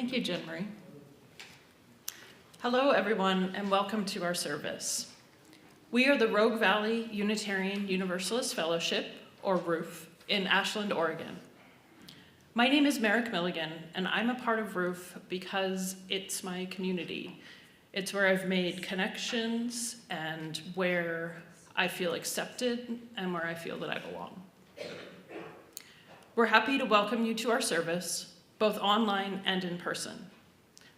Thank you, Jen Marie. Hello, everyone, and welcome to our service. We are the Rogue Valley Unitarian Universalist Fellowship, or RUF, in Ashland, Oregon. My name is Merak Milligan, and I'm a part of RUF because it's my community. It's where I've made connections and where I feel accepted and where I feel that I belong. We're happy to welcome you to our service, both online and in person.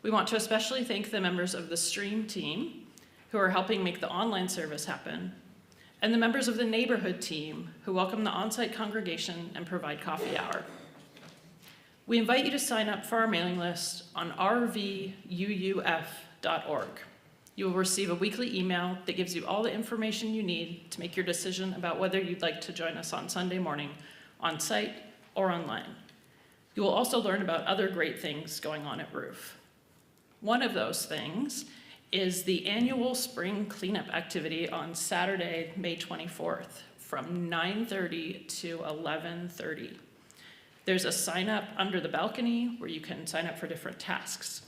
We want to especially thank the members of the stream team who are helping make the online service happen, and the members of the neighborhood team who welcome the on-site congregation and provide coffee hour. We invite you to sign up for our mailing list on rvuuf.org. You will receive a weekly email that gives you all the information you need to make your decision about whether you'd like to join us on Sunday morning on site or online. You will also learn about other great things going on at RUF. One of those things is the annual spring cleanup activity on Saturday, May 24th from 9:30 to 11:30. There's a sign up under the balcony where you can sign up for different tasks.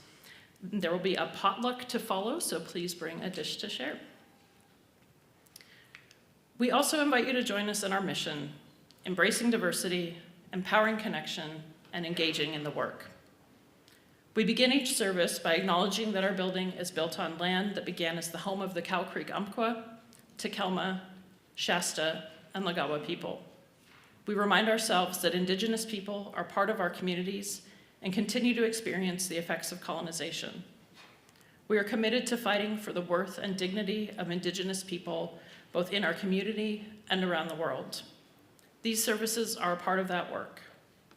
There will be a potluck to follow, so please bring a dish to share. We also invite you to join us in our mission, embracing diversity, empowering connection, and engaging in the work. We begin each service by acknowledging that our building is built on land that began as the home of the Cow Creek Umpqua, Takelma, Shasta, and Lagawa people. We remind ourselves that Indigenous people are part of our communities and continue to experience the effects of colonization. We are committed to fighting for the worth and dignity of Indigenous people, both in our community and around the world. These services are a part of that work.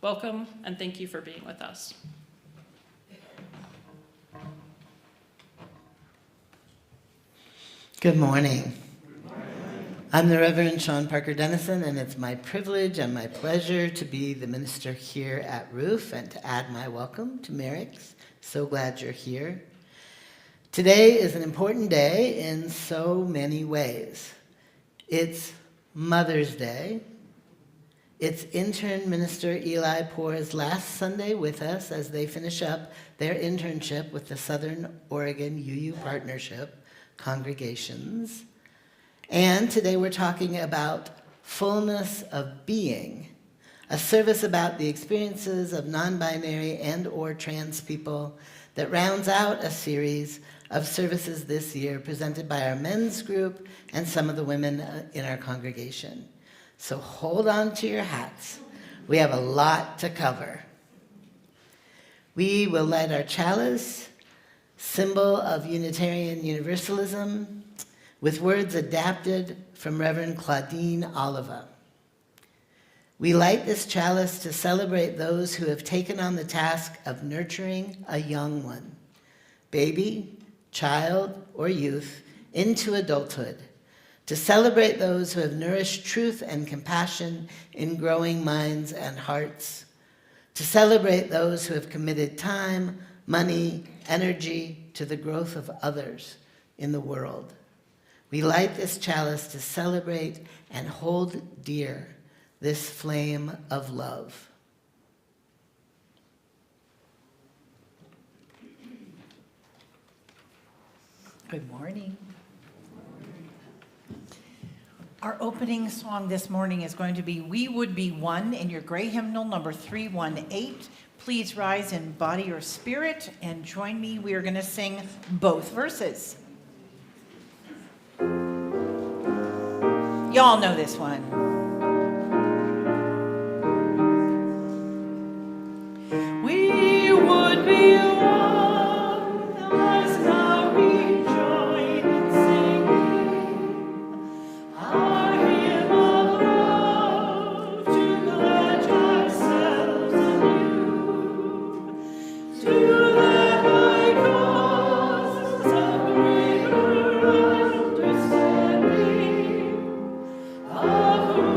Welcome, and thank you for being with us. Good morning. I'm the Reverend Sean Parker Dennison, and it's my privilege and my pleasure to be the minister here at RUF and to add my welcome to Merak's. So glad you're here. Today is an important day in so many ways. It's Mother's Day. It's intern minister Eli Poore's last Sunday with us as they finish up their internship with the Southern Oregon UU Partnership congregations. And today we're talking about Fullness of Being, a service about the experiences of non-binary and or trans people that rounds out a series of services this year presented by our men's group and some of the women in our congregation. So hold on to your hats. We have a lot to cover. We will light our chalice, symbol of Unitarian Universalism, with words adapted from Reverend Claudine Oliva. We light this chalice to celebrate those who have taken on the task of nurturing a young one, baby, child, or youth, into adulthood, to celebrate those who have nourished truth and compassion in growing minds and hearts, to celebrate those who have committed time, money, energy to the growth of others in the world. We light this chalice to celebrate and hold dear this flame of love. Good morning. Our opening song this morning is going to be We Would Be One in your gray hymnal number 318. Please rise in body or spirit and join me. We are going to sing both verses. Y'all know this one. We would be one as now we join in singing our hymn of love to pledge ourselves anew to the high cause of greater understanding of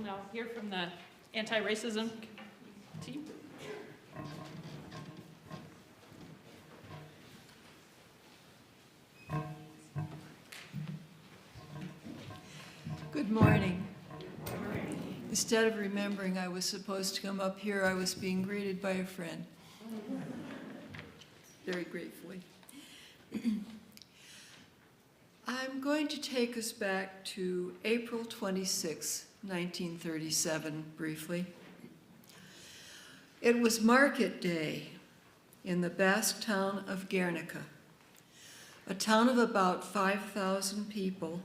now hear from the anti-racism team. Good morning. Instead of remembering I was supposed to come up here, I was being greeted by a friend. Very gratefully. I'm going to take us back to April 26, 1937, briefly. It was market day in the Basque town of Guernica, a town of about 5,000 people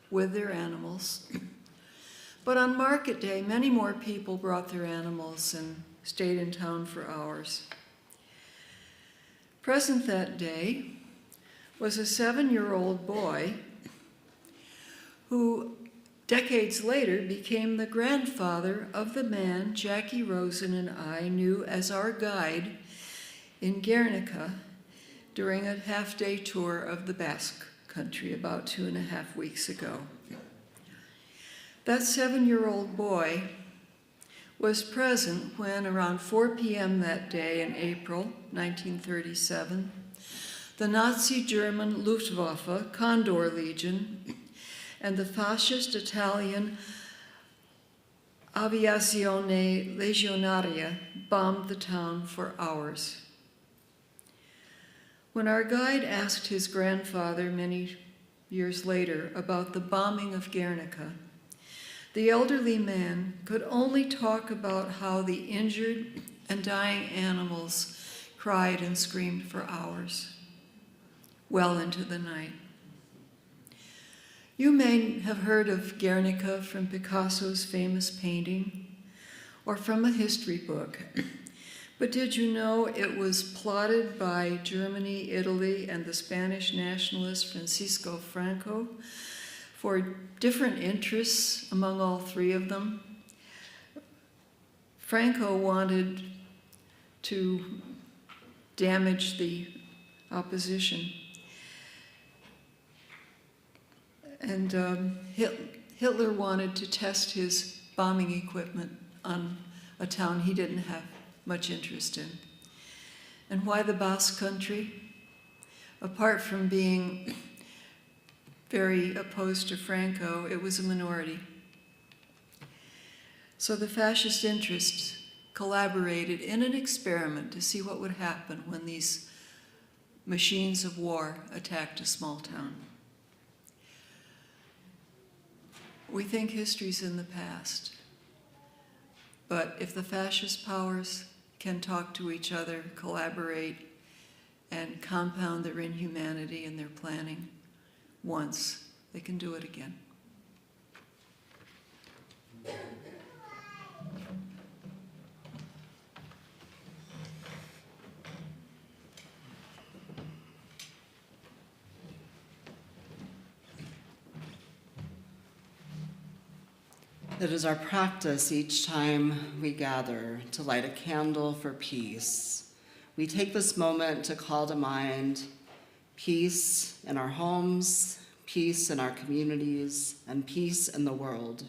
with their animals. But on market day, many more people brought their animals and stayed in town for hours. Present that day was a 7-year-old boy who decades later became the grandfather of the man Jackie Rosen and I knew as our guide in Guernica during a half-day tour of the Basque country about 2.5 weeks ago. That 7-year-old boy was present when, around 4 p.m. that day in April 1937, the Nazi German Luftwaffe Condor Legion and the fascist Italian Aviazione Legionaria bombed the town for hours. When our guide asked his grandfather many years later about the bombing of Guernica, the elderly man could only talk about how the injured and dying animals cried and screamed for hours, well into the night. You may have heard of Guernica from Picasso's famous painting or from a history book. But did you know it was plotted by Germany, Italy, and the Spanish nationalist Francisco Franco for different interests among all three of them? Franco wanted to damage the opposition. And Hitler wanted to test his bombing equipment on a town he didn't have much interest in. And why the Basque country? Apart from being very opposed to Franco, it was a minority. So the fascist interests collaborated in an experiment to see what would happen when these machines of war attacked a small town. We think history's in the past, but if the fascist powers can talk to each other, collaborate, and compound their inhumanity in their planning once, they can do it again. It is our practice each time we gather to light a candle for peace. We take this moment to call to mind peace in our homes, peace in our communities, and peace in the world.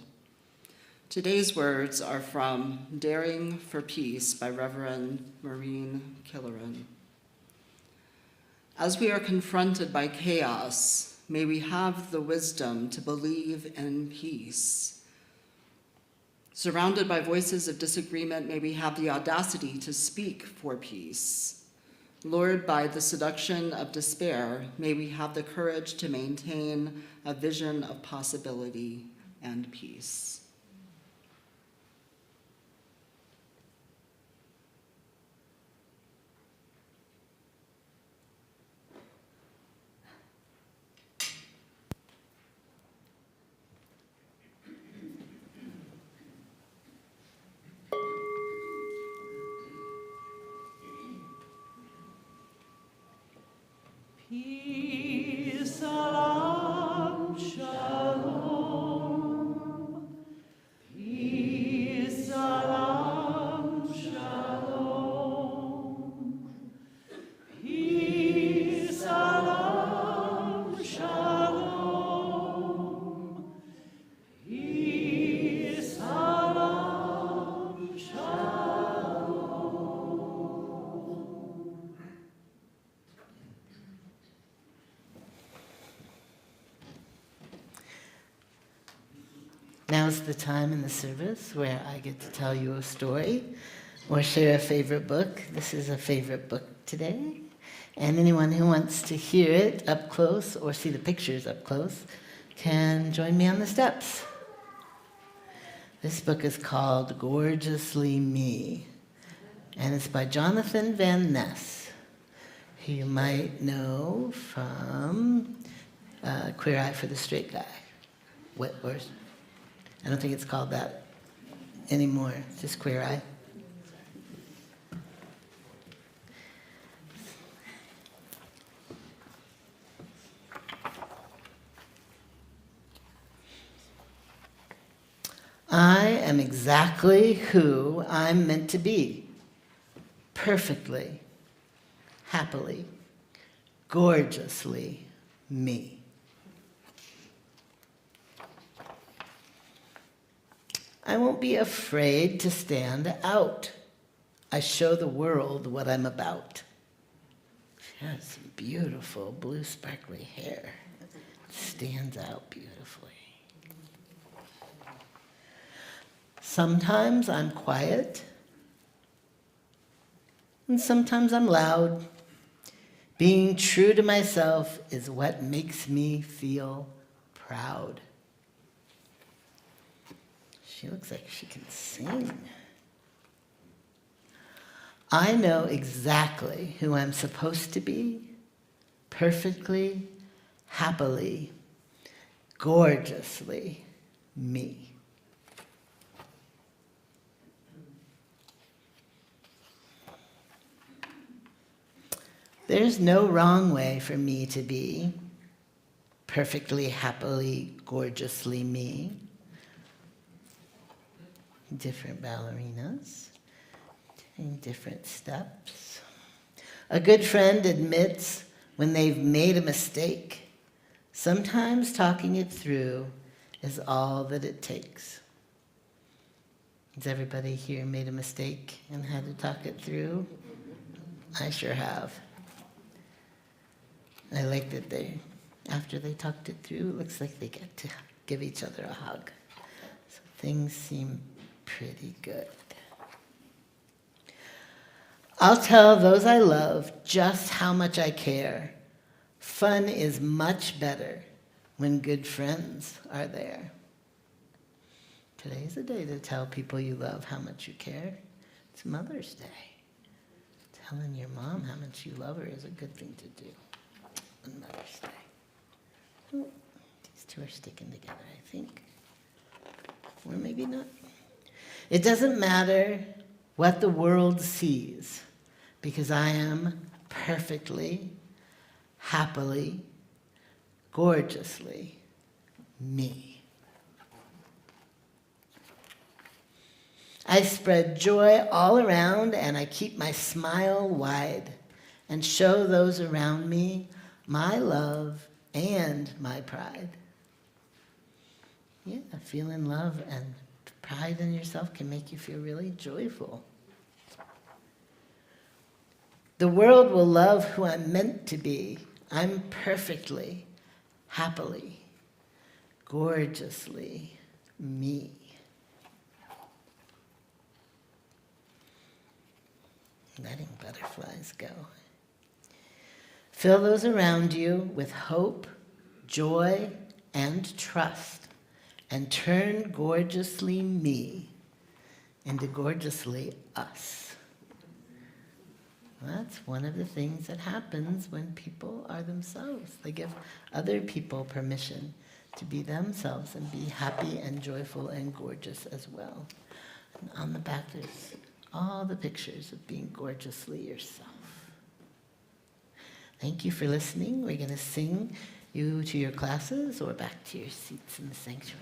Today's words are from Daring for Peace by Reverend Maureen Killeran. As we are confronted by chaos, may we have the wisdom to believe in peace. Surrounded by voices of disagreement, may we have the audacity to speak for peace. Lured by the seduction of despair, may we have the courage to maintain a vision of possibility and peace. Peace, salam, shalom. Peace, salam, shalom. Peace, salam, shalom. Peace, salam. Now's the time in the service where I get to tell you a story or share a favorite book. This is a favorite book today. And anyone who wants to hear it up close or see the pictures up close can join me on the steps. This book is called Gorgeously Me, and it's by Jonathan Van Ness, who you might know from Queer Eye for the Straight Guy. Or, I don't think it's called that anymore, it's just Queer Eye. I am exactly who I'm meant to be, perfectly, happily, gorgeously me. I won't be afraid to stand out. I show the world what I'm about. She has some beautiful blue sparkly hair. It stands out beautifully. Sometimes I'm quiet, and sometimes I'm loud. Being true to myself is what makes me feel proud. She looks like she can sing. I know exactly who I'm supposed to be, perfectly, happily, gorgeously me. There's no wrong way for me to be perfectly, happily, gorgeously me. Different ballerinas, doing different steps. A good friend admits when they've made a mistake. Sometimes talking it through is all that it takes. Has everybody here made a mistake and had to talk it through? I sure have. I like that after they talked it through, it looks like they get to give each other a hug. So things seem pretty good. I'll tell those I love just how much I care. Fun is much better when good friends are there. Today's the day to tell people you love how much you care. It's Mother's Day. Telling your mom how much you love her is a good thing to do on Mother's Day. Oh, these two are sticking together, I think. Or maybe not. It doesn't matter what the world sees, because I am perfectly, happily, gorgeously me. I spread joy all around, and I keep my smile wide and show those around me my love and my pride. Yeah, feeling love and pride in yourself can make you feel really joyful. The world will love who I'm meant to be. I'm perfectly, happily, gorgeously me. Letting butterflies go. Fill those around you with hope, joy, and trust, and turn gorgeously me into gorgeously us. That's one of the things that happens when people are themselves. They give other people permission to be themselves and be happy and joyful and gorgeous as well. And on the back there's all the pictures of being gorgeously yourself. Thank you for listening. We're going to sing you to your classes or back to your seats in the sanctuary.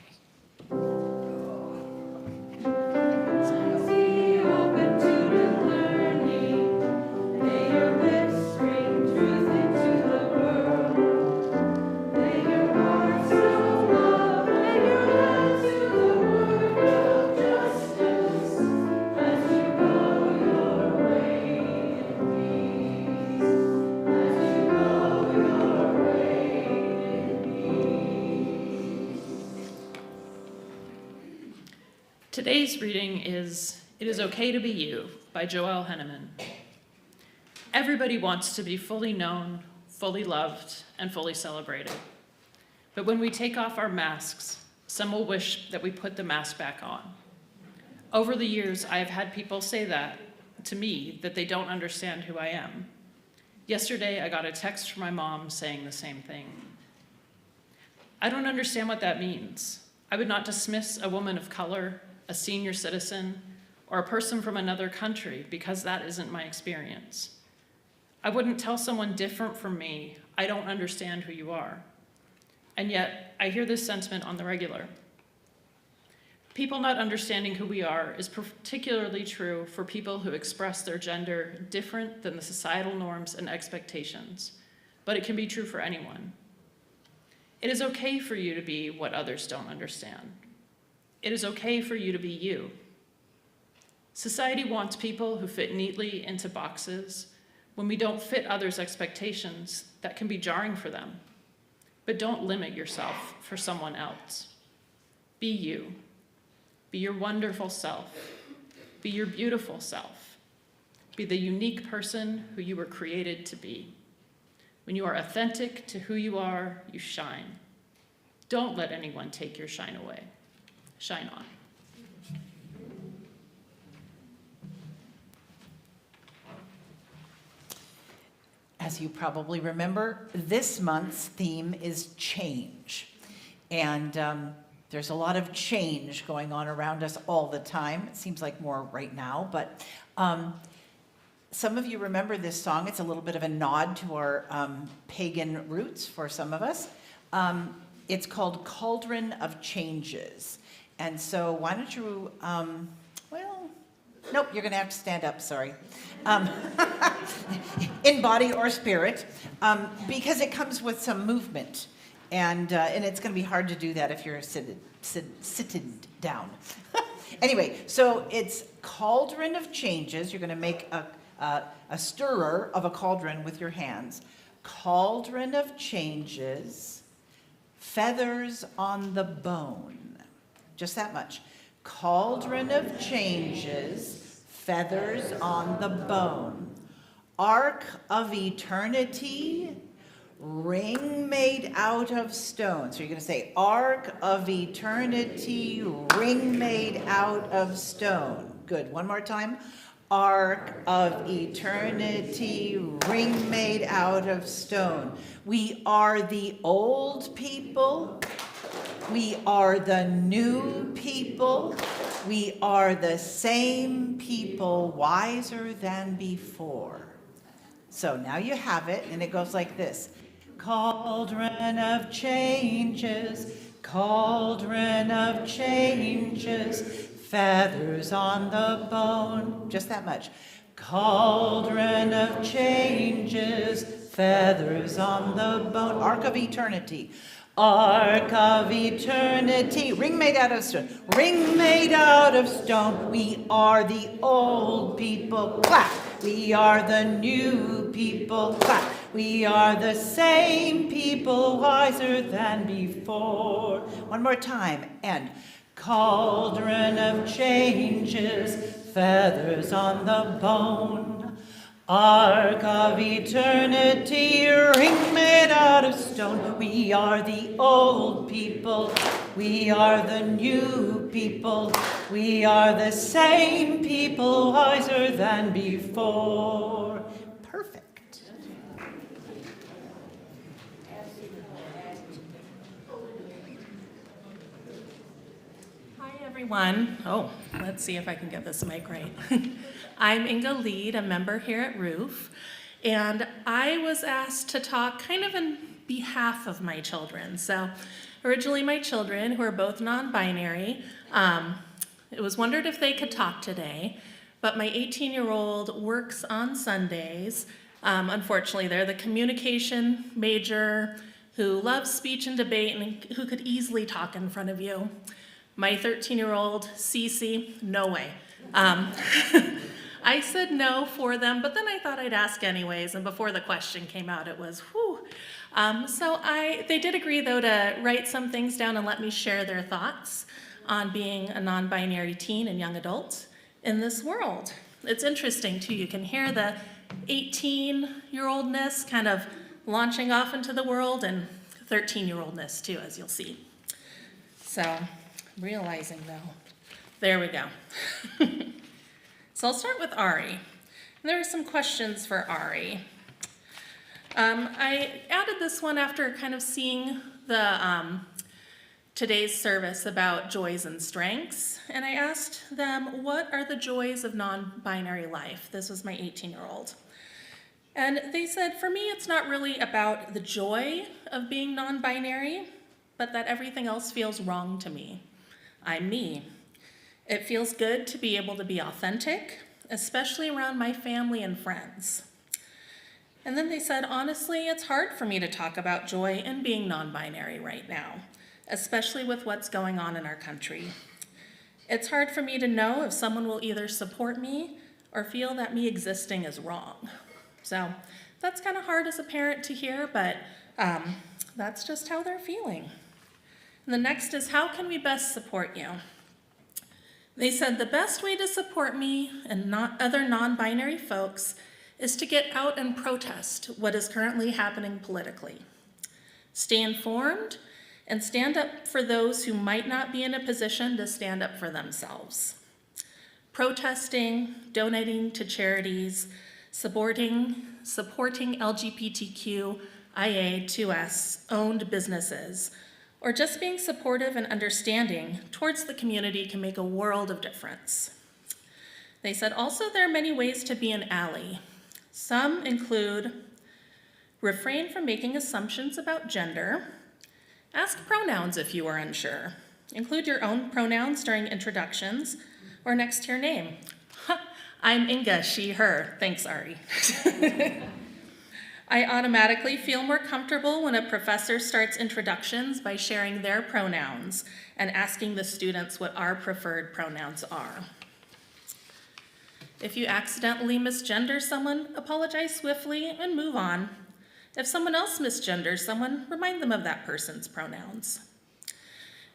Today's reading is It Is Okay to Be You by Joelle Henneman. Everybody wants to be fully known, fully loved, and fully celebrated. But when we take off our masks, some will wish that we put the mask back on. Over the years, I have had people say that to me, that they don't understand who I am. Yesterday, I got a text from my mom saying the same thing. I don't understand what that means. I would not dismiss a woman of color, a senior citizen, or a person from another country because that isn't my experience. I wouldn't tell someone different from me, I don't understand who you are. And yet, I hear this sentiment on the regular. People not understanding who we are is particularly true for people who express their gender different than the societal norms and expectations, but it can be true for anyone. It is okay for you to be what others don't understand. It is okay for you to be you. Society wants people who fit neatly into boxes. When we don't fit others' expectations, that can be jarring for them. But don't limit yourself for someone else. Be you. Be your wonderful self. Be your beautiful self. Be the unique person who you were created to be. When you are authentic to who you are, you shine. Don't let anyone take your shine away. Shine on. As you probably remember, this month's theme is change. And there's a lot of change going on around us all the time. It seems like more right now, but some of you remember this song. It's a little bit of a nod to our pagan roots for some of us. It's called Cauldron of Changes. And so why don't you, nope, you're gonna have to stand up, sorry. In body or spirit, because it comes with some movement. And it's going to be hard to do that if you're sitting down. Anyway, so it's Cauldron of Changes. You're going to make a stirrer of a cauldron with your hands. Cauldron of Changes, feathers on the bone. Just that much. Cauldron of Changes, feathers on the bone. Ark of Eternity, ring made out of stone. So you're going to say, Ark of Eternity, ring made out of stone. Good. One more time. Ark of Eternity, ring made out of stone. We are the old people. We are the new people. We are the same people, wiser than before. So now you have it, and it goes like this. Cauldron of changes, cauldron of changes, feathers on the bone. Just that much. Cauldron of changes, feathers on the bone. Ark of Eternity. Ark of Eternity. Ring made out of stone. Ring made out of stone. We are the old people. Clap. We are the new people. Clap. We are the same people, wiser than before. One more time. And cauldron of changes, feathers on the bone. Ark of Eternity, ring made out of stone. We are the old people. We are the new people. We are the same people, wiser than before. Perfect. Hi, everyone. Oh, let's see if I can get this mic right. I'm Inga Lead, a member here at ROOF, and I was asked to talk kind of on behalf of my children. So originally my children, who are both non-binary, it was wondered if they could talk today, but my 18-year-old works on Sundays. Unfortunately, they're the communication major who loves speech and debate and who could easily talk in front of you. My 13-year-old, Cece, no way. I said no for them, but then I thought I'd ask anyways, and before the question came out, it was, whew. So they did agree, though, to write some things down and let me share their thoughts. on being a non-binary teen and young adult in this world. It's interesting too, you can hear the 18-year-oldness kind of launching off into the world and 13-year-oldness too, as you'll see. So, realizing though, there we go. So I'll start with Ari. There are some questions for Ari. I added this one after kind of seeing the today's service about joys and strengths, and I asked them, what are the joys of non-binary life? This was my 18-year-old. And they said, for me, it's not really about the joy of being non-binary, but that everything else feels wrong to me. I'm me. It feels good to be able to be authentic, especially around my family and friends. And then they said, honestly, it's hard for me to talk about joy in being non-binary right now, especially with what's going on in our country. It's hard for me to know if someone will either support me or feel that me existing is wrong. So that's kind of hard as a parent to hear, but that's just how they're feeling. And the next is, how can we best support you? They said the best way to support me and other non-binary folks is to get out and protest what is currently happening politically. Stay informed and stand up for those who might not be in a position to stand up for themselves. Protesting, donating to charities, supporting LGBTQIA2S owned businesses, or just being supportive and understanding towards the community can make a world of difference. They said also there are many ways to be an ally. Some include refrain from making assumptions about gender, ask pronouns if you are unsure, include your own pronouns during introductions or next to your name. I'm Inga, she, her. Thanks, Ari. I automatically feel more comfortable when a professor starts introductions by sharing their pronouns and asking the students what our preferred pronouns are. If you accidentally misgender someone, apologize swiftly and move on. If someone else misgenders someone, remind them of that person's pronouns.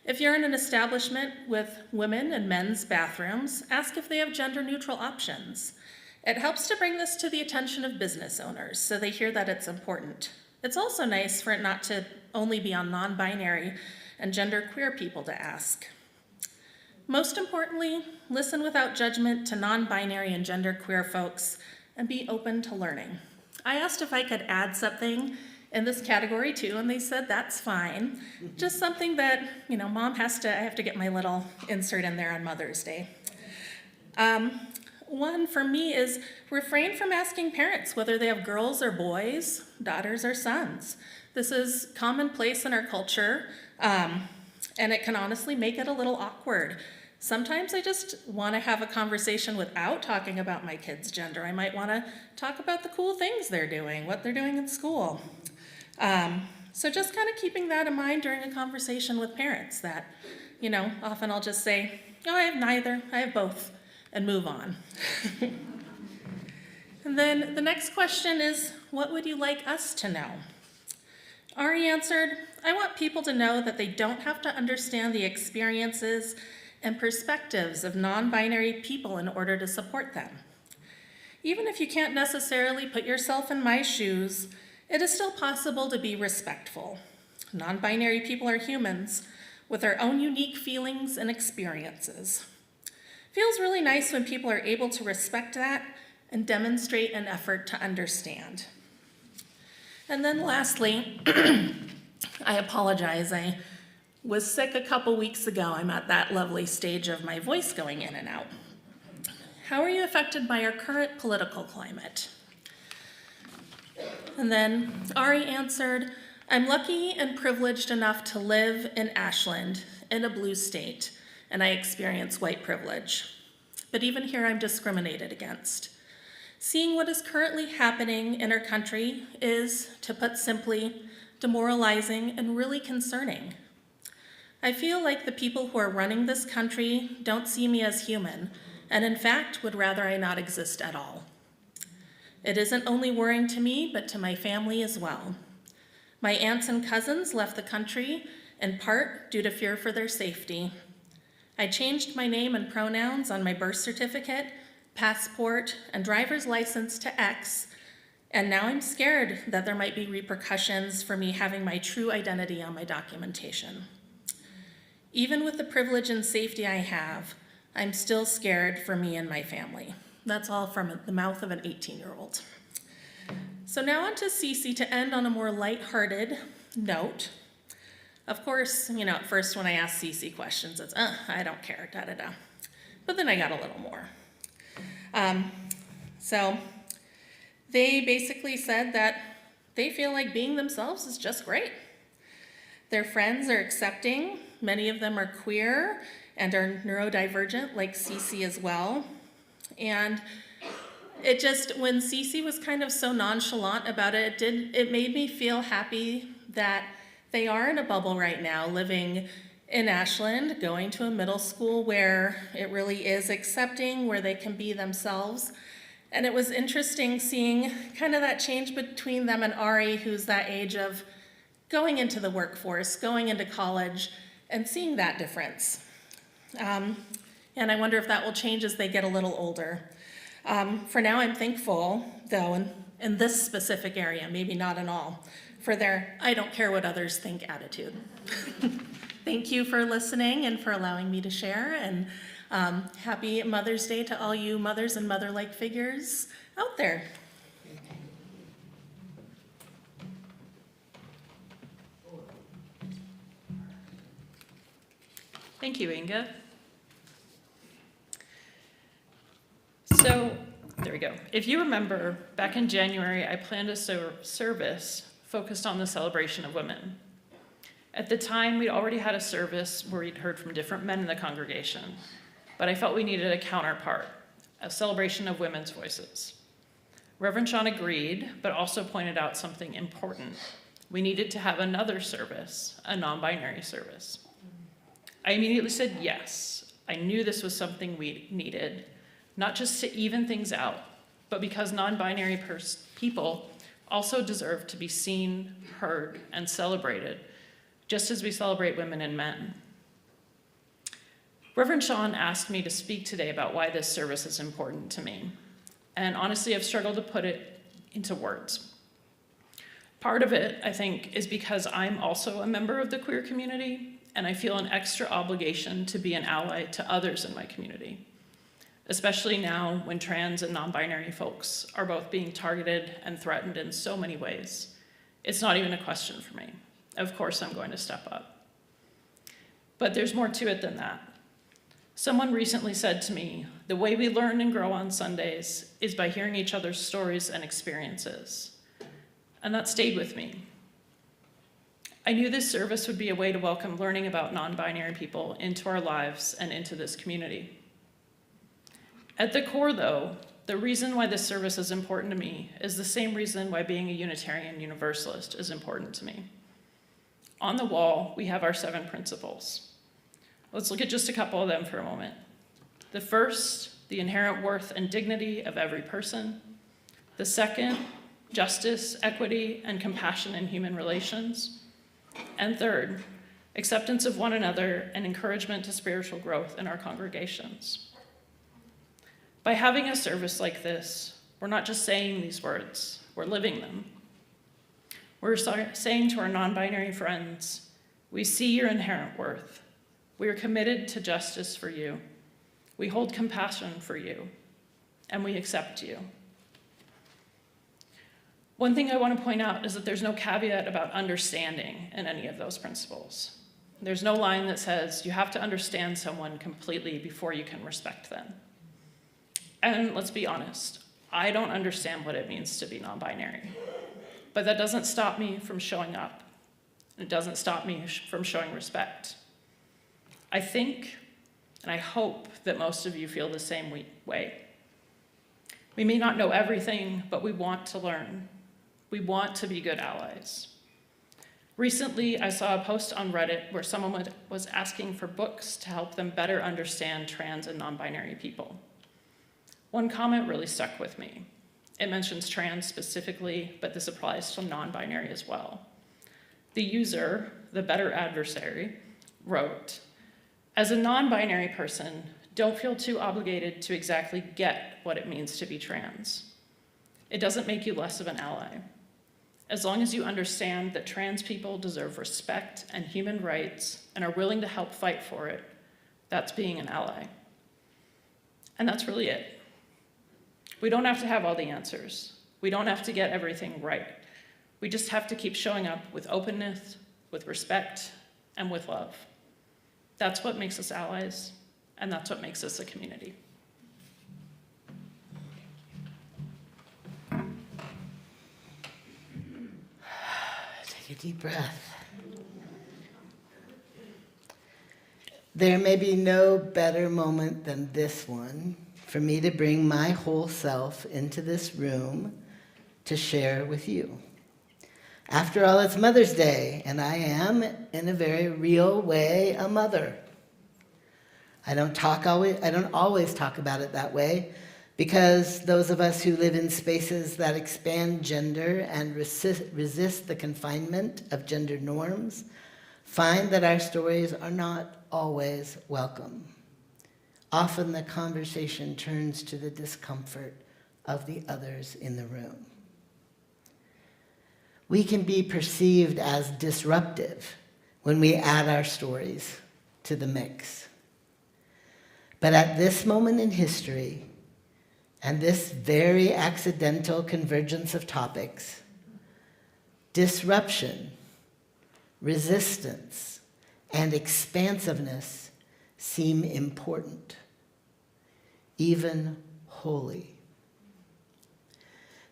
If you're in an establishment with women and men's bathrooms, ask if they have gender-neutral options. It helps to bring this to the attention of business owners so they hear that it's important. It's also nice for it not to only be on non-binary and genderqueer people to ask. Most importantly, listen without judgment to non-binary and genderqueer folks and be open to learning. I asked if I could add something in this category too, and they said that's fine. Just something that, Mom I have to get my little insert in there on Mother's Day. One for me is refrain from asking parents whether they have girls or boys, daughters or sons. This is commonplace in our culture, and it can honestly make it a little awkward. Sometimes I just want to have a conversation without talking about my kid's gender. I might want to talk about the cool things they're doing, what they're doing in school. So just kind of keeping that in mind during a conversation with parents that, often I'll just say, oh, I have neither, I have both, and move on. And then the next question is, what would you like us to know? Ari answered, I want people to know that they don't have to understand the experiences and perspectives of non-binary people in order to support them. Even if you can't necessarily put yourself in my shoes, it is still possible to be respectful. Non-binary people are humans with their own unique feelings and experiences. Feels really nice when people are able to respect that and demonstrate an effort to understand. And then lastly, I apologize. I was sick a couple weeks ago. I'm at that lovely stage of my voice going in and out. How are you affected by our current political climate? And then Ari answered, I'm lucky and privileged enough to live in Ashland in a blue state, and I experience white privilege. But even here, I'm discriminated against. Seeing what is currently happening in our country is, to put simply, demoralizing and really concerning. I feel like the people who are running this country don't see me as human, and in fact, would rather I not exist at all. It isn't only worrying to me, but to my family as well. My aunts and cousins left the country in part due to fear for their safety. I changed my name and pronouns on my birth certificate, passport, and driver's license to X, and now I'm scared that there might be repercussions for me having my true identity on my documentation. Even with the privilege and safety I have, I'm still scared for me and my family. That's all from the mouth of an 18-year-old. So now on to Cece to end on a more lighthearted note. Of course, at first when I asked Cece questions, it's, I don't care, da-da-da. But then I got a little more. So they basically said that they feel like being themselves is just great. Their friends are accepting. Many of them are queer and are neurodivergent, like Cece as well. And it just, when Cece was kind of so nonchalant about it, it made me feel happy that they are in a bubble right now, living in Ashland, going to a middle school where it really is accepting, where they can be themselves. And it was interesting seeing kind of that change between them and Ari, who's that age of going into the workforce, going into college, and seeing that difference. And I wonder if that will change as they get a little older. For now, I'm thankful, though, in this specific area, maybe not in all, for their I don't care what others think attitude. Thank you for listening and for allowing me to share, and happy Mother's Day to all you mothers and mother-like figures out there. Thank you, Inga. So, there we go. If you remember, back in January, I planned a service focused on the celebration of women. At the time, we'd already had a service where we'd heard from different men in the congregation, but I felt we needed a counterpart, a celebration of women's voices. Reverend Sean agreed, but also pointed out something important. We needed to have another service, a non-binary service. I immediately said yes. I knew this was something we needed, not just to even things out, but because non-binary people also deserve to be seen, heard, and celebrated, just as we celebrate women and men. Reverend Sean asked me to speak today about why this service is important to me, and honestly, I've struggled to put it into words. Part of it, I think, is because I'm also a member of the queer community, and I feel an extra obligation to be an ally to others in my community, especially now when trans and non-binary folks are both being targeted and threatened in so many ways. It's not even a question for me. Of course I'm going to step up. But there's more to it than that. Someone recently said to me, the way we learn and grow on Sundays is by hearing each other's stories and experiences. And that stayed with me. I knew this service would be a way to welcome learning about non-binary people into our lives and into this community. At the core, though, the reason why this service is important to me is the same reason why being a Unitarian Universalist is important to me. On the wall, we have our 7 principles. Let's look at just a couple of them for a moment. The first, the inherent worth and dignity of every person. The second, justice, equity, and compassion in human relations. And third, acceptance of one another and encouragement to spiritual growth in our congregations. By having a service like this, we're not just saying these words, we're living them. We're saying to our non-binary friends, we see your inherent worth. We are committed to justice for you. We hold compassion for you, and we accept you. One thing I want to point out is that there's no caveat about understanding in any of those principles. There's no line that says you have to understand someone completely before you can respect them. And let's be honest, I don't understand what it means to be non-binary. But that doesn't stop me from showing up. It doesn't stop me from showing respect. I think, and I hope that most of you feel the same way. We may not know everything, but we want to learn. We want to be good allies. Recently, I saw a post on Reddit where someone was asking for books to help them better understand trans and non-binary people. One comment really stuck with me. It mentions trans specifically, but this applies to non-binary as well. The user, the better adversary, wrote, As a non-binary person, don't feel too obligated to exactly get what it means to be trans. It doesn't make you less of an ally. As long as you understand that trans people deserve respect and human rights and are willing to help fight for it, that's being an ally. And that's really it. We don't have to have all the answers. We don't have to get everything right. We just have to keep showing up with openness, with respect, and with love. That's what makes us allies, and that's what makes us a community. Take a deep breath. There may be no better moment than this one for me to bring my whole self into this room to share with you. After all, it's Mother's Day, and I am, in a very real way, a mother. I don't always talk about it that way, because those of us who live in spaces that expand gender and resist the confinement of gender norms find that our stories are not always welcome. Often the conversation turns to the discomfort of the others in the room. We can be perceived as disruptive when we add our stories to the mix. But at this moment in history, and this very accidental convergence of topics, disruption, resistance, and expansiveness seem important, even holy.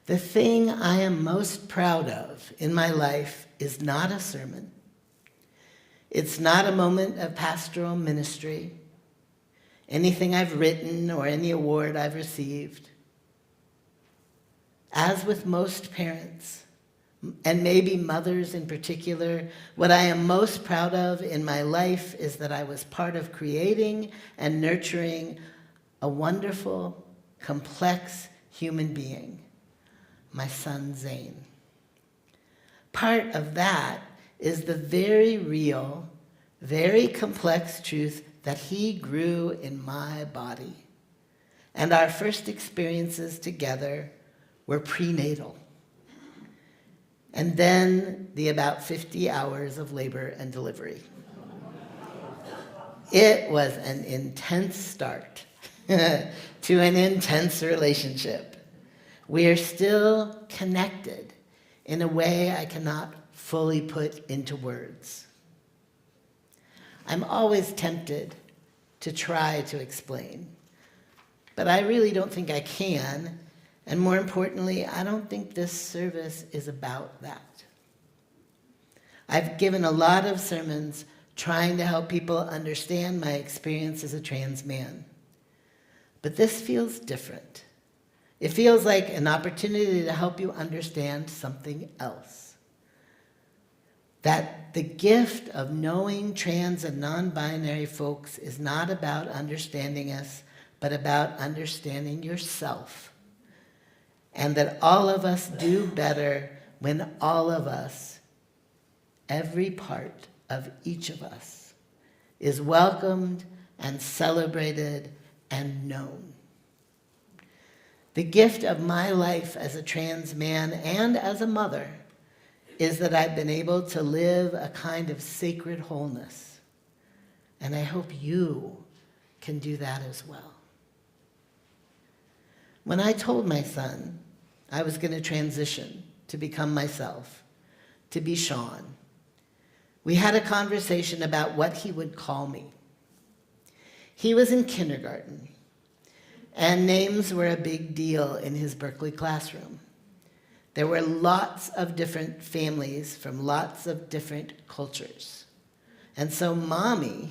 The thing I am most proud of in my life is not a sermon. It's not a moment of pastoral ministry, anything I've written or any award I've received. As with most parents, and maybe mothers in particular, what I am most proud of in my life is that I was part of creating and nurturing a wonderful, complex human being, my son Zane. Part of that is the very real, very complex truth that he grew in my body. And our first experiences together were prenatal. And then the about 50 hours of labor and delivery. It was an intense start to an intense relationship. We are still connected in a way I cannot fully put into words. I'm always tempted to try to explain, but I really don't think I can, and more importantly, I don't think this service is about that. I've given a lot of sermons trying to help people understand my experience as a trans man, but this feels different. It feels like an opportunity to help you understand something else. That the gift of knowing trans and non-binary folks is not about understanding us, but about understanding yourself. And that all of us do better when all of us, every part of each of us, is welcomed and celebrated and known. The gift of my life as a trans man and as a mother is that I've been able to live a kind of sacred wholeness. And I hope you can do that as well. When I told my son I was going to transition to become myself, to be Sean, we had a conversation about what he would call me. He was in kindergarten, and names were a big deal in his Berkeley classroom. There were lots of different families from lots of different cultures. And so Mommy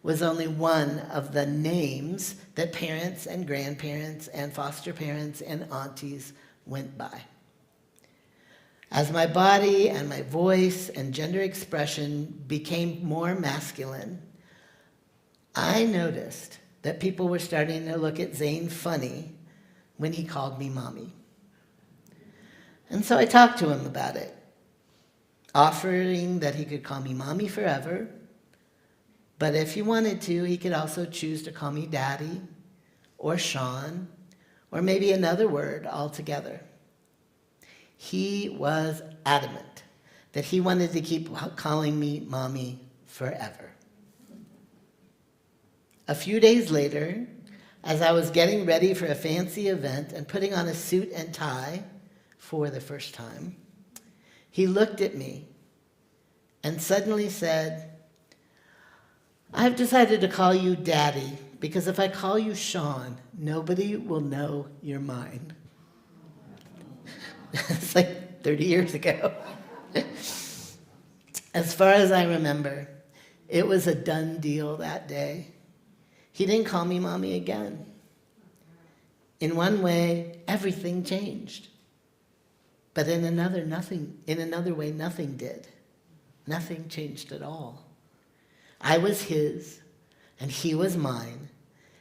was only one of the names that parents and grandparents and foster parents and aunties went by. As my body and my voice and gender expression became more masculine, I noticed that people were starting to look at Zane funny when he called me Mommy. And so I talked to him about it, offering that he could call me Mommy forever, But if he wanted to, he could also choose to call me Daddy or Sean or maybe another word altogether. He was adamant that he wanted to keep calling me Mommy forever. A few days later, as I was getting ready for a fancy event and putting on a suit and tie for the first time, he looked at me and suddenly said, "I've decided to call you Daddy because if I call you Sean, nobody will know you're mine." It's like 30 years ago. As far as I remember, it was a done deal that day. He didn't call me Mommy again. In one way, everything changed. But in another way, nothing did. Nothing changed at all. I was his, and he was mine,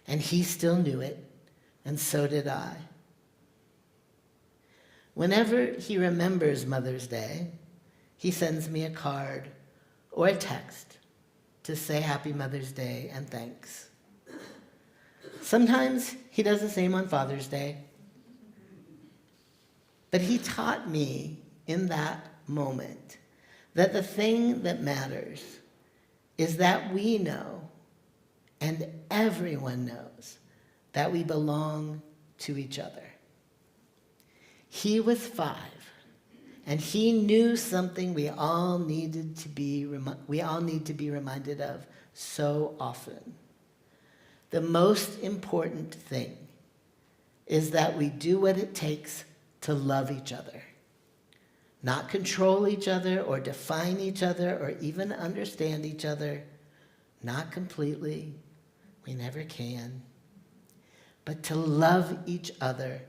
and he still knew it, and so did I. Whenever he remembers Mother's Day, he sends me a card or a text to say Happy Mother's Day and thanks. Sometimes he does the same on Father's Day. But he taught me in that moment that the thing that matters is that we know, and everyone knows, that we belong to each other. He was 5, and he knew something we all need to be reminded of so often. The most important thing is that we do what it takes to love each other, not control each other or define each other or even understand each other, not completely, we never can, but to love each other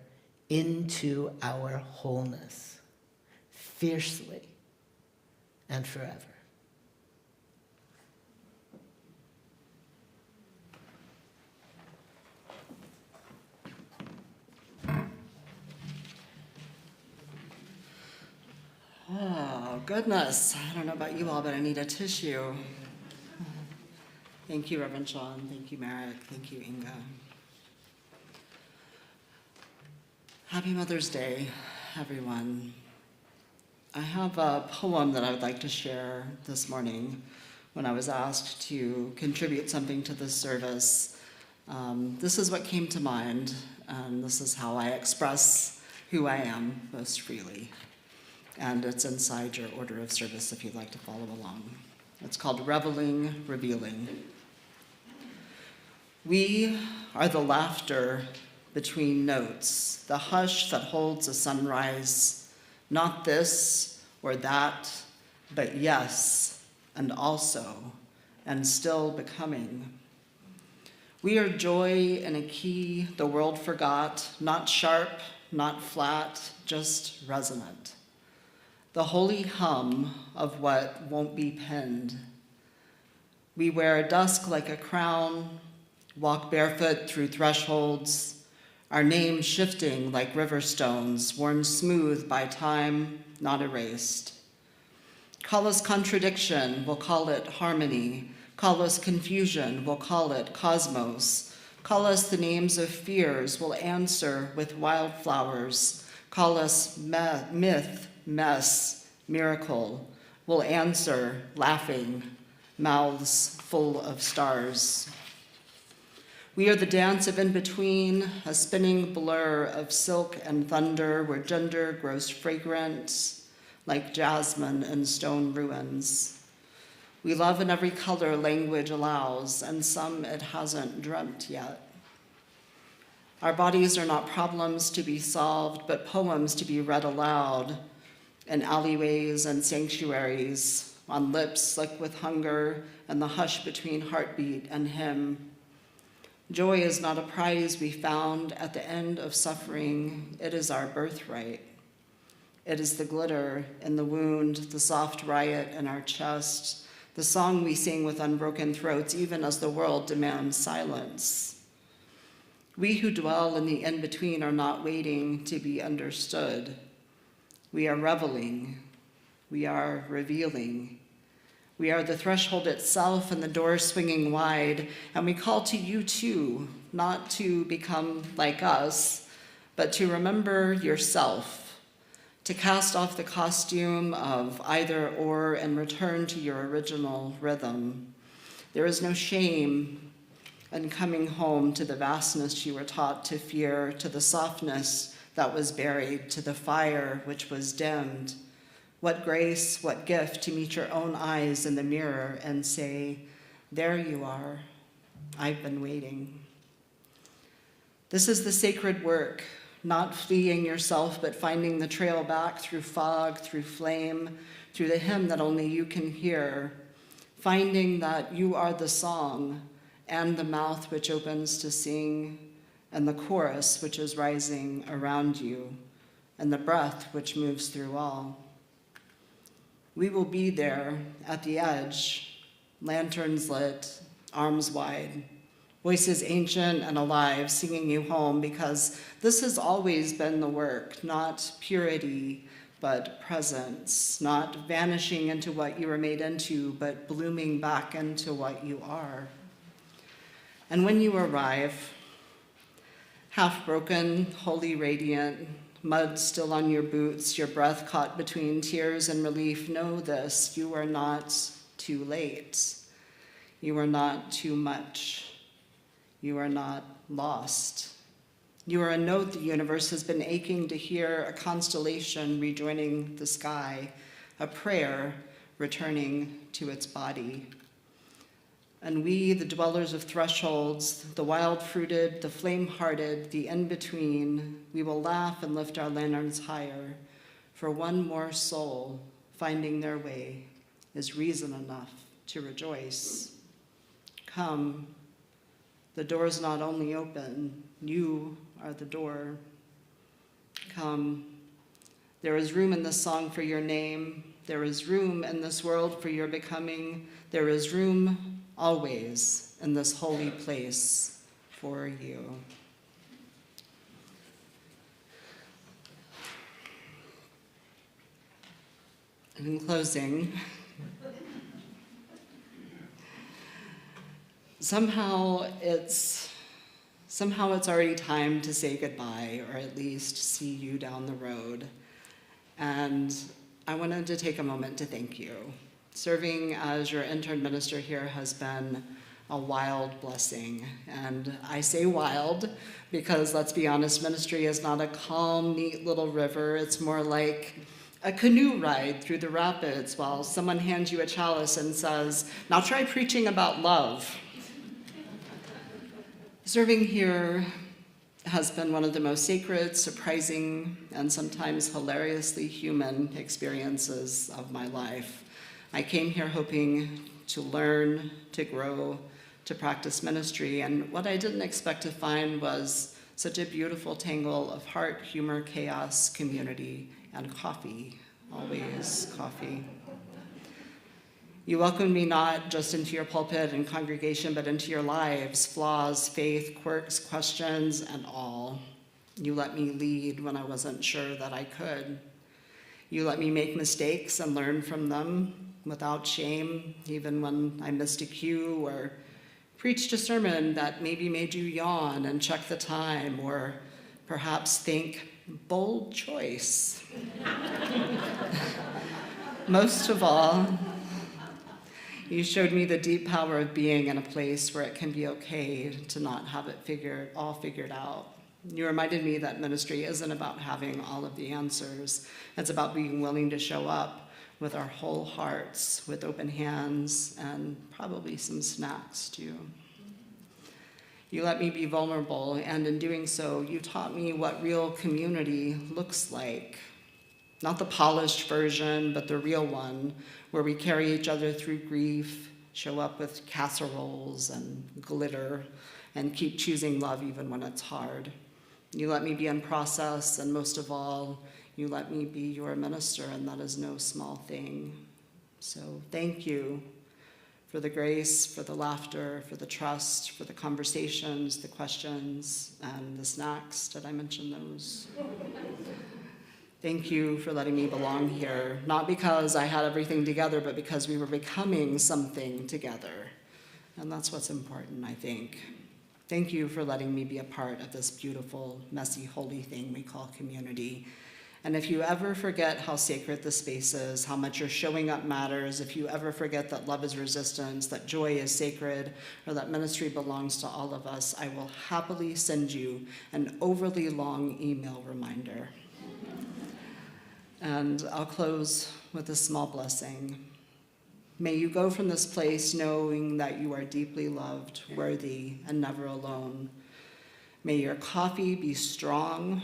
into our wholeness, fiercely and forever. Oh, goodness. I don't know about you all, but I need a tissue. Thank you, Reverend Sean. Thank you, Merak. Thank you, Inga. Happy Mother's Day, everyone. I have a poem that I would like to share this morning when I was asked to contribute something to this service. This is what came to mind, and this is how I express who I am most freely. And it's inside your order of service if you'd like to follow along. It's called Reveling, Revealing. We are the laughter between notes, the hush that holds a sunrise, not this or that, but yes, and also, and still becoming. We are joy in a key the world forgot, not sharp, not flat, just resonant. The holy hum of what won't be pinned. We wear dusk like a crown, walk barefoot through thresholds, our names shifting like river stones, worn smooth by time, not erased. Call us contradiction, we'll call it harmony. Call us confusion, we'll call it cosmos. Call us the names of fears, we'll answer with wildflowers. Call us myth, mess, miracle, will answer laughing, mouths full of stars. We are the dance of in-between, a spinning blur of silk and thunder where gender grows fragrant like jasmine in stone ruins. We love in every color language allows, and some it hasn't dreamt yet. Our bodies are not problems to be solved, but poems to be read aloud, in alleyways and sanctuaries, on lips slick with hunger and the hush between heartbeat and hymn. Joy is not a prize we found at the end of suffering. It is our birthright. It is the glitter in the wound, the soft riot in our chest, the song we sing with unbroken throats, even as the world demands silence. We who dwell in the in-between are not waiting to be understood. We are reveling. We are revealing. We are the threshold itself and the door swinging wide, and we call to you too, not to become like us, but to remember yourself, to cast off the costume of either or and return to your original rhythm. There is no shame in coming home to the vastness you were taught to fear, to the softness that was buried, to the fire which was dimmed. What grace, what gift to meet your own eyes in the mirror and say, there you are, I've been waiting. This is the sacred work, not fleeing yourself, but finding the trail back through fog, through flame, through the hymn that only you can hear, finding that you are the song and the mouth which opens to sing, and the chorus which is rising around you, and the breath which moves through all. We will be there at the edge, lanterns lit, arms wide, voices ancient and alive, singing you home, because this has always been the work, not purity, but presence, not vanishing into what you were made into, but blooming back into what you are. And when you arrive, half broken, wholly radiant, mud still on your boots, your breath caught between tears and relief, know this, you are not too late. You are not too much. You are not lost. You are a note the universe has been aching to hear, a constellation rejoining the sky, a prayer returning to its body. And we, the dwellers of thresholds, the wild-fruited, the flame-hearted, the in-between, we will laugh and lift our lanterns higher, for one more soul finding their way is reason enough to rejoice. Come, the door's not only open, you are the door. Come, there is room in this song for your name. There is room in this world for your becoming. There is room always in this holy place for you. And in closing, somehow it's already time to say goodbye, or at least see you down the road. And I wanted to take a moment to thank you. Serving as your intern minister here has been a wild blessing. And I say wild because, let's be honest, ministry is not a calm, neat little river. It's more like a canoe ride through the rapids while someone hands you a chalice and says, now try preaching about love. Serving here has been one of the most sacred, surprising, and sometimes hilariously human experiences of my life. I came here hoping to learn, to grow, to practice ministry, and what I didn't expect to find was such a beautiful tangle of heart, humor, chaos, community, and coffee, always coffee. You welcomed me not just into your pulpit and congregation, but into your lives, flaws, faith, quirks, questions, and all. You let me lead when I wasn't sure that I could. You let me make mistakes and learn from them without shame, even when I missed a cue or preached a sermon that maybe made you yawn and check the time, or perhaps think, bold choice. Most of all, you showed me the deep power of being in a place where it can be okay to not have it all figured out. You reminded me that ministry isn't about having all of the answers. It's about being willing to show up with our whole hearts, with open hands, and probably some snacks too. You let me be vulnerable, and in doing so, you taught me what real community looks like. Not the polished version, but the real one, where we carry each other through grief, show up with casseroles and glitter, and keep choosing love even when it's hard. You let me be in process, and most of all, you let me be your minister, and that is no small thing. So thank you for the grace, for the laughter, for the trust, for the conversations, the questions, and the snacks. Did I mention those? Thank you for letting me belong here, not because I had everything together, but because we were becoming something together. And that's what's important, I think. Thank you for letting me be a part of this beautiful, messy, holy thing we call community. And if you ever forget how sacred the space is, how much your showing up matters, if you ever forget that love is resistance, that joy is sacred, or that ministry belongs to all of us, I will happily send you an overly long email reminder. And I'll close with a small blessing. May you go from this place knowing that you are deeply loved, worthy, and never alone. May your coffee be strong,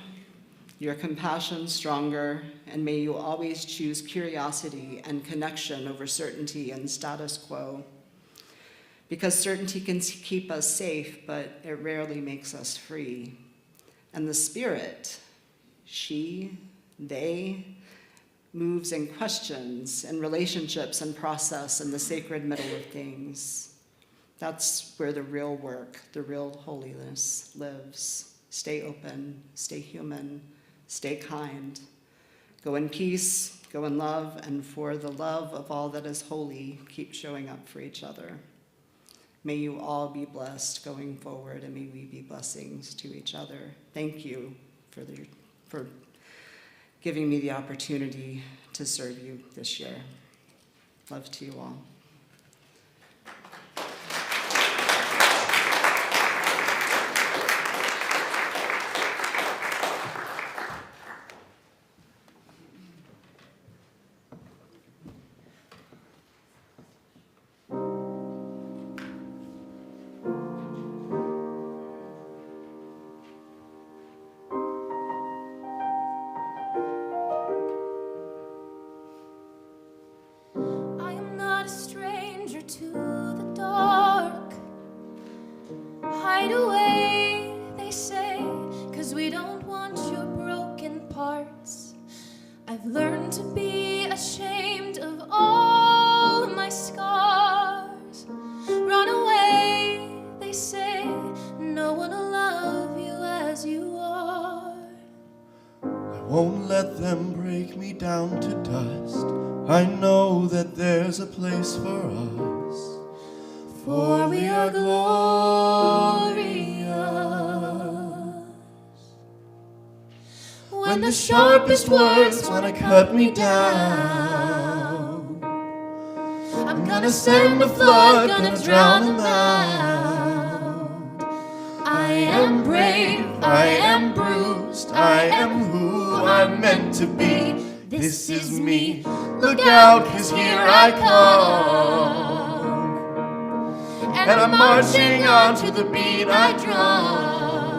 your compassion stronger, and may you always choose curiosity and connection over certainty and status quo. Because certainty can keep us safe, but it rarely makes us free. And the Spirit, she, they, moves in questions and relationships and process in the sacred middle of things. That's where the real work, the real holiness lives. Stay open, stay human, stay kind. Go in peace, go in love, and for the love of all that is holy, keep showing up for each other. May you all be blessed going forward, and may we be blessings to each other. Thank you for giving me the opportunity to serve you this year. Love to you all. I am not a stranger to the dark. Hide away, they say, 'cause we don't want your broken parts. I've learned to be ashamed of all my scars. Run away, they say, no one will love you as you are. I won't let them break me down to dust. I know that there's a place for us, For we are glorious. when the sharpest words wanna cut me down, I'm gonna send a flood, gonna drown them out. I am brave, I am bruised, I am who I'm meant to be. This is me, look out, 'cause here I come. And I'm marching on to the beat I drum.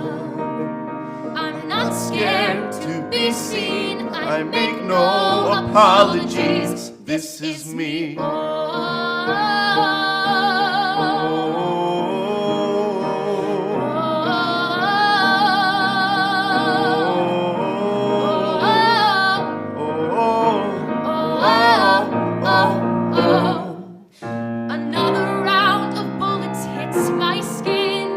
I'm not scared to be seen. I make no apologies, this is me. Another round of bullets hits my skin.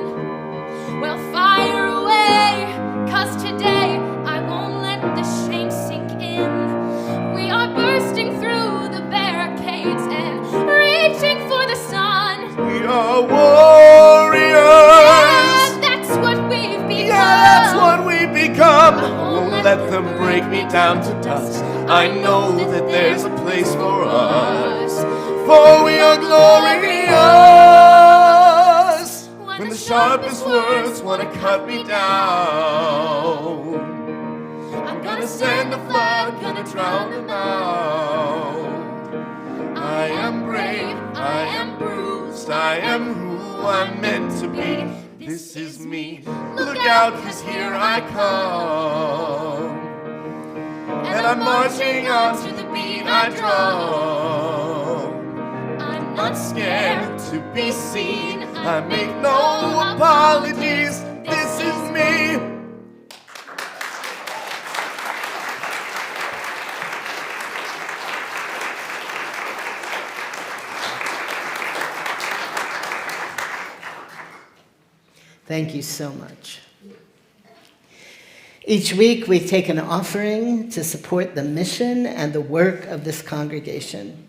Well, fire away, 'cause today I won't let the shame sink in. We are bursting through the barricades and reaching for the sun. We are warriors. Yeah, that's what we've become. Yeah, that's what we become. I won't let them break me down to dust. I know that there's a place for us, for we are glorious. When the sharpest words wanna cut me down, I'm gonna send a flood, gonna drown them out. I am brave, I am bruised, I am who I'm meant to be. This is me, look out, 'cause here I come. And I'm marching on to the beat I drum. I'm Not scared to be seen, I make no apologies, this is me. Thank you so much. Each week, we take an offering to support the mission and the work of this congregation.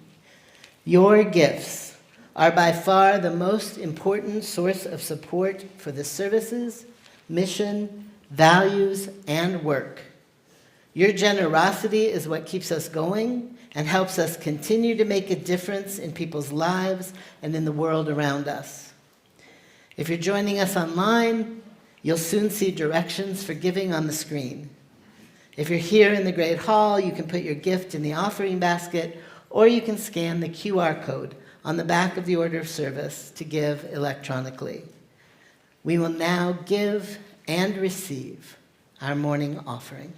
Your gifts are by far the most important source of support for the services, mission, values, and work. Your generosity is what keeps us going and helps us continue to make a difference in people's lives and in the world around us. If you're joining us online, you'll soon see directions for giving on the screen. If you're here in the Great Hall, you can put your gift in the offering basket, or you can scan the QR code on the back of the order of service to give electronically. We will now give and receive our morning offering.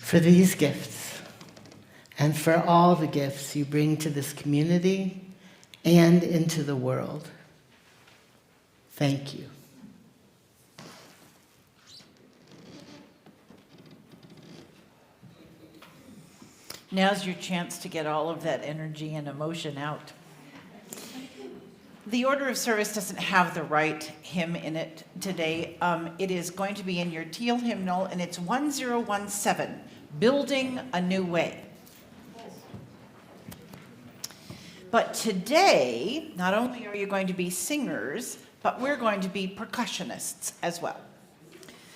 For these gifts, and for all the gifts you bring to this community and into the world, thank you. Now's your chance to get all of that energy and emotion out. The order of service doesn't have the right hymn in it today. It is going to be in your teal hymnal, and it's 1017, Building a New Way. But today, not only are you going to be singers, but we're going to be percussionists as well.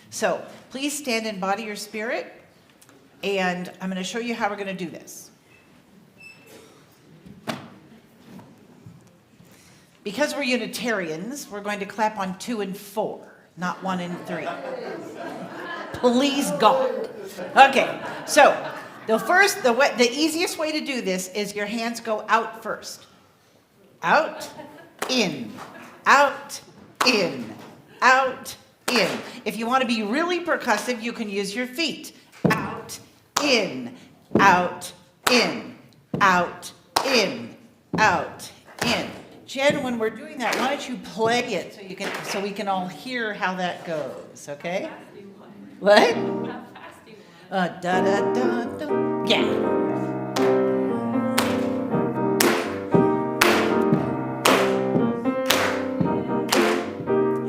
So please stand in body or spirit, and I'm going to show you how we're going to do this. Because we're Unitarians, we're going to clap on 2 and 4, not 1 and 3. Please God. Okay, so the easiest way to do this is your hands go out first. Out, in, out, in, out, in. If you want to be really percussive, you can use your feet. Out, in, out, in, out, in, out, in. Jen, when we're doing that, why don't you play it so we can all hear how that goes, okay? What? Da da da da. Yeah.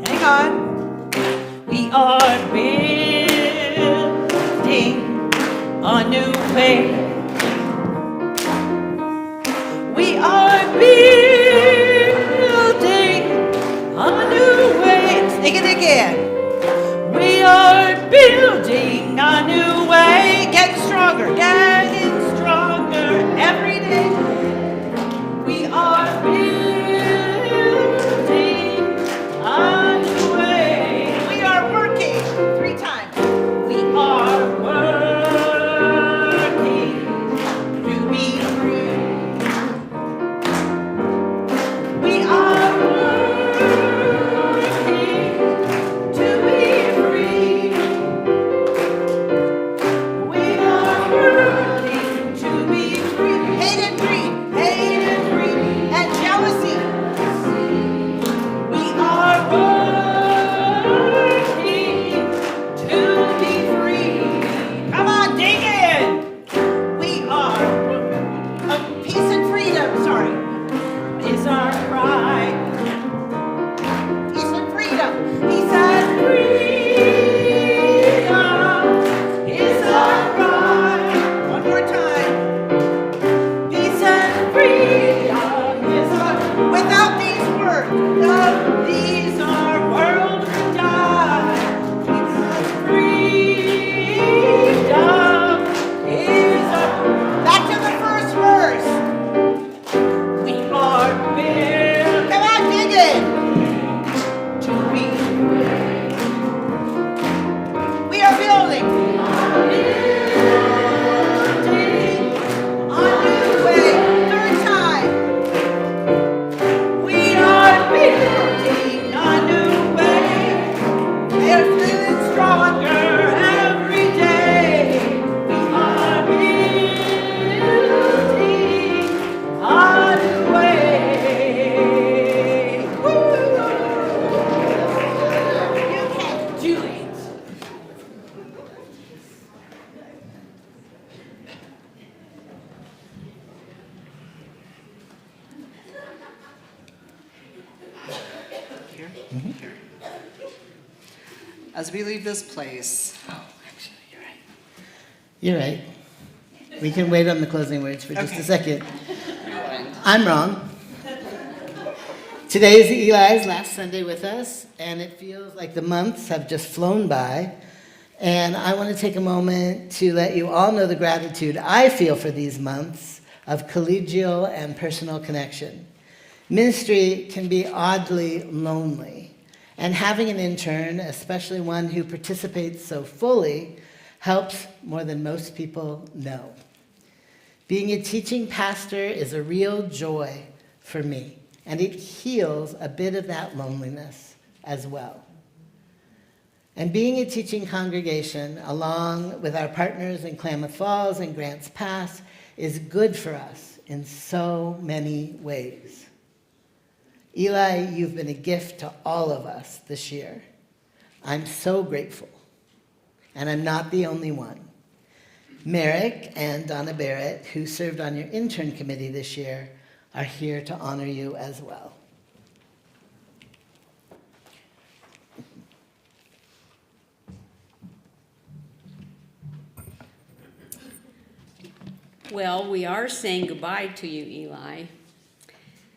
Hang on. We are building a new way. We are building building a new way, getting stronger every day. We are building a new way. We are working 3 times. We are working to be free. We are working to be free. We are working to be free. Hate and greed, and jealousy. We are working to be free. Come on, dig in. We are peace and freedom. Sorry, is our cry. Peace and freedom. Peace and freedom is our cry. One more time. Peace and freedom is our. Without these words, our world would die. Peace and freedom is our. Back to the first verse. We are built. Come on, dig it. To be. We are building. Building a new way. 3rd time. We are building a new way. We are feeling stronger every day. We are building a new way. Woo! You can do it. As we leave this place, You're right. We can wait on the closing words for just Okay. a second. I'm wrong. Today is Eli's last Sunday with us, and it feels like the months have just flown by. And I want to take a moment to let you all know the gratitude I feel for these months of collegial and personal connection. Ministry can be oddly lonely, and having an intern, especially one who participates so fully, helps more than most people know. Being a teaching pastor is a real joy for me, and it heals a bit of that loneliness as well. And being a teaching congregation, along with our partners in Klamath Falls and Grants Pass, is good for us in so many ways. Eli, you've been a gift to all of us this year. I'm so grateful. And I'm not the only one. Merak and Donna Barrett, who served on your intern committee this year, are here to honor you as well. Well, we are saying goodbye to you, Eli,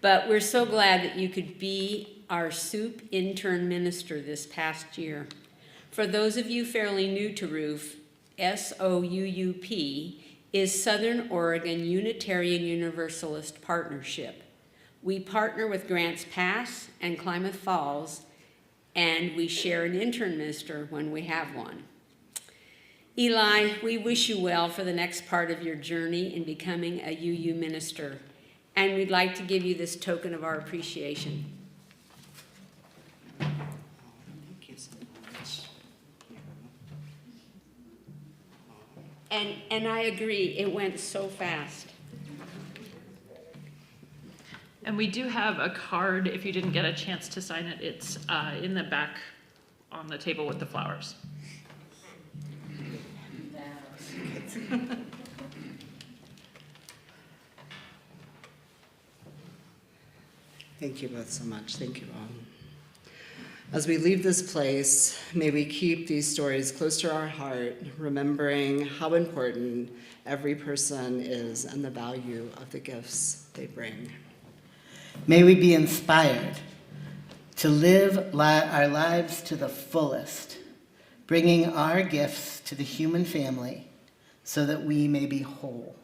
but we're so glad that you could be our SOUP intern minister this past year. For those of you fairly new to ROOF, SOUUP is Southern Oregon Unitarian Universalist Partnership. We partner with Grants Pass and Klamath Falls, and we share an intern minister when we have one. Eli, we wish you well for the next part of your journey in becoming a UU minister, and we'd like to give you this token of our appreciation. thank you so much. And I agree, it went so fast. And we do have a card, if you didn't get a chance to sign it, it's in the back on the table with the flowers. Thank you both so much. Thank you all. As we leave this place, may we keep these stories close to our heart, remembering how important every person is and the value of the gifts they bring. May we be inspired to live our lives to the fullest, bringing our gifts to the human family so that we may be whole.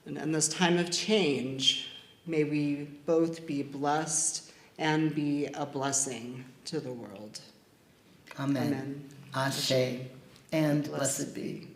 And in this time of change, may we both be blessed and be a blessing to the world. Amen. Amen. Ashe, and blessed be.